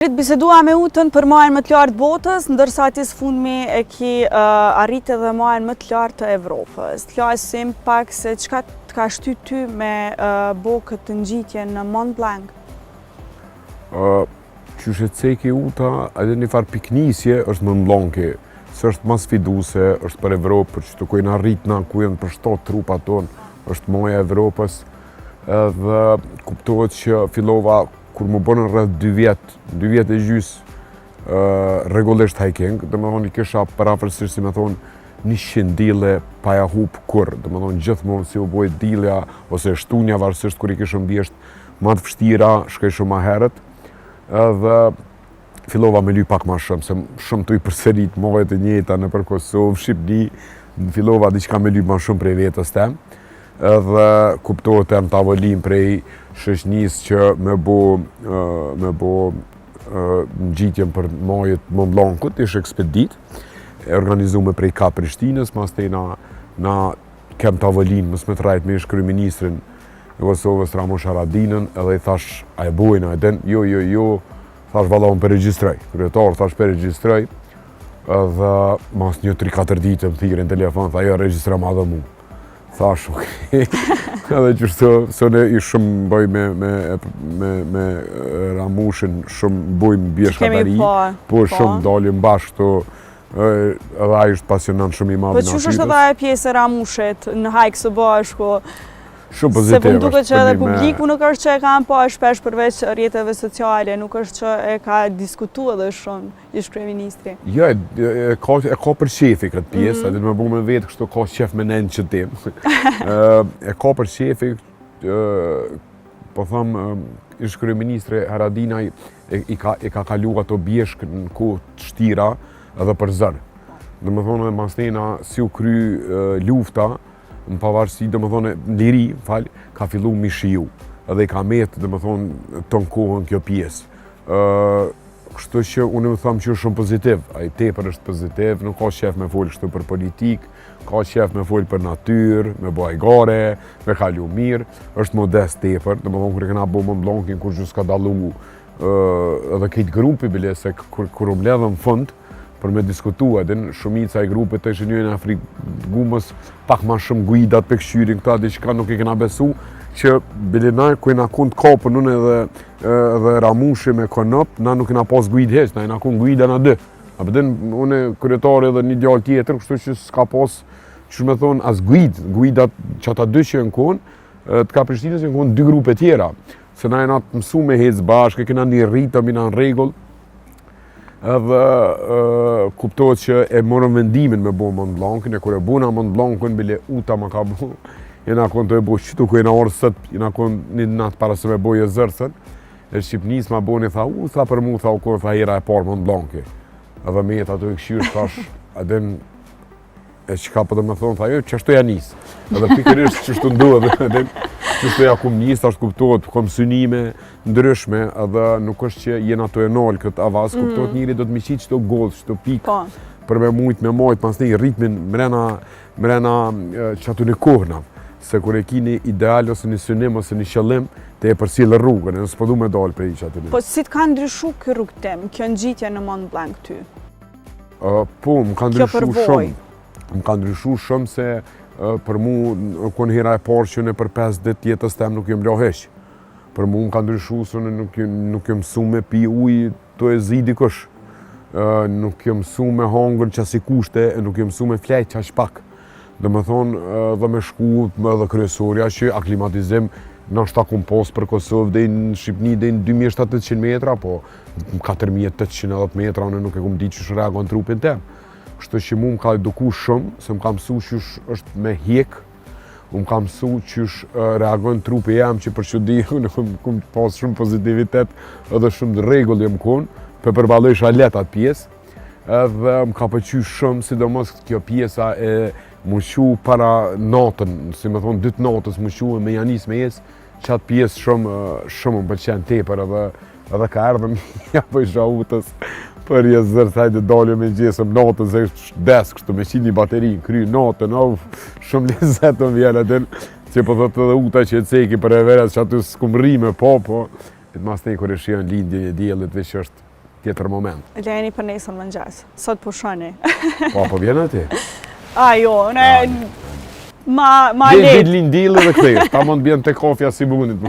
Bisedua me utën për majën më të lartë botës, ndërsa ati së fundmi e ki arritë edhe majën më të lartë të Evropës. Të flasim pak se çka të ka shty ty me bo këtë ngjitje në Mont Blanc? Qyshe ceki uta, edhe një farë piknisje është Mont Blanci. Së është mas sfiduse, është për Evropë, për që të kujnë arritna, ku jenë për 7 trupa tonë, është maja Evropës. Edhe kuptohet që fillova kur më bënën rreth 2 vjet e gjysë rregullisht hiking, dhe më thonë i kisha parafërsisht si me thonë 100 dile pa ja hup kur, dhe më thonë gjithmonë si u bojt dilja ose shtunja varësisht kur i kishëm bjesht ma të vështira, shkoj shumë ma herët, dhe fillova me ly pak ma shumë, se shumë të i përserit mohet e njëta në për Kosovë, Shqipni, fillova diçka me ly ma shumë prej vetës tem, edhe kuptohet e në tavolin prej shoqënisë që me bo ngjitjen për majët Mont Blancut, ishte ekspedit, e organizume prej ka Prishtinës, mas te na kem tavolin, mos me të rajt me ish kryeministrin e Kosovës Ramush Haradinën, edhe i thash, a e bojna, e den, jo, thash valla unë përregjistroj, kryetar thash përregjistroj, edhe mas një 3-4 ditë më thirrën telefon, tha jo, regjistro ma dhe mu. Thash, okej, edhe qështu, sëne i shumë bëj me Ramushin, shumë bëj më bjeshkatari, po shumë dalim bashkë, edhe a ishtë pasionant shumë i madhë natyrës. Po qësh është edhe e pjesë e Ramushit në hajkë së bashku? Shumë pozitiv. Se më duket që edhe publiku nuk është që e ka pa shpesh përveç rrjeteve sociale, nuk është që e ka diskutu edhe shumë ish kryeministri. Jo, e ka për shefi këtë pjesë, edhe me bu me vetë kështu ka qef me nënë që tim. E ka për shefi, po thëmë, ish kryeministri Haradinaj i ka kalu ato bjeshk në kohë të shtira edhe për zërë. Dhe më thonë, masnena si u kry lufta, në pavarësi, dhe më thonë, liri, ka fillu mi shiu, edhe i ka metë, dhe më thonë, të në kohën kjo pjesë. Kështu që unë më thamë që është shumë pozitiv, a i tepër është pozitiv, nuk ka qef me folë kështu për politikë, ka qef me folë për natyrë, me bajgare, me kalu mirë, është modest tepër, dhe më thonë, kërë këna bo Mont Blancin, kur gjus ka dalu edhe këtë grupi, bile se kur më ledhe në fund, për me diskutua, dhe shumica e grupit të ishe njën e Afrikë gumës pak ma shumë guidat për këshyrin këta, dhe që ka nuk i kena besu, që bilinaj ku i na kun të kapën unë edhe Ramushi me konop, na nuk i na pas guid heq, na i na kun guida na dë. A përdin, unë kryetari edhe një djallë tjetër, kështu që s'ka pas, që me thonë, as guidat që ata dy që në kun, të ka Prishtinës në kun 2 grupe tjera, se na i na të mësu me hec bashkë, kena një rritëm, i na në regull, edhe kuptohet që e morëm vendimin me bo Mont Blancin, e kur e buna Mont Blancin, bile uta ma ka bo, jena kon të e bo qëtu ku jena orë sët, jena kon një natë para se me boj e zërësën, e Shqipnis ma bo një tha, tha për mu, tha u kur, tha hera e parë Mont Blancin. Edhe me jetë ato e këshyrë, thash, adin, e që ka për të me thonë, tha jo, qështu ja nisë. Edhe pikërisht qështu ndohet, adin, qështu ja kum nisë, tash kuptohet, kom synime ndryshme, edhe nuk është që jena të enalë këtë avaz, kuptohet njëri do të mi qitë qëto gollë, qëto pikë, për me mujtë, me majtë, pas një ritmin mrena që atu një kohëna, se kur e ki një ideal, ose një synim, ose një qëllim, të e përcjellë rrugën, e nësë po du me dalë prej që atu një. Po si të ka ndryshu kë rrugëtim, kjo ngjitje në Mont Blanc ty? Po, më ka ndryshu shumë. Më ka ndryshu shumë se për mu, kënë hera e parë që në për 5 ditë jetës tem nuk jem loheq. Për mu më ka ndryshu se nuk jem mësu me pi ujë të e zi dikush. Nuk jem mësu me hangër që si kushte, nuk jem mësu me flejt që pak. Dhe me thonë, dhe me shku edhe kryesorja që aklimatizim në është ta kumë posë për Kosovë dhe në Shqipni dhe në 2700 metra, po 4810 metra, unë nuk e kumë di që shë reagon trupin tem. Kështu që mu më ka eduku shumë, se më ka mësu që është me hjek, më ka mësu që reagon trupi jam që për që di, unë kumë pas shumë pozitivitet edhe shumë regull jem konë, për përballoj shalet atë pjesë, edhe më ka pëqy shumë, sidomos kjo pjesa e mushu para natën, si me thonë 2 natës mushu e me janis me jesë, që atë pjesë shumë më pëlqen tepër edhe ka erdhëm ja për shautës, për jesë zërë, sajtë daljo me gjesëm natën, se është desk, kështu me qini bateri, kry natën, shumë lezetën vjela, që po thotë edhe uta që e ceki për e verës që aty s'kum rime, po, të mas te kër e shion lindje e djelit, veç është tjetër moment. Lejeni për nesër mëngjes. Sot po shoni. Po vjen ati? Jo, ma Vjen lejt. ditë lindilë dhe kthejsh, ta mund bjen të kofja si bunit.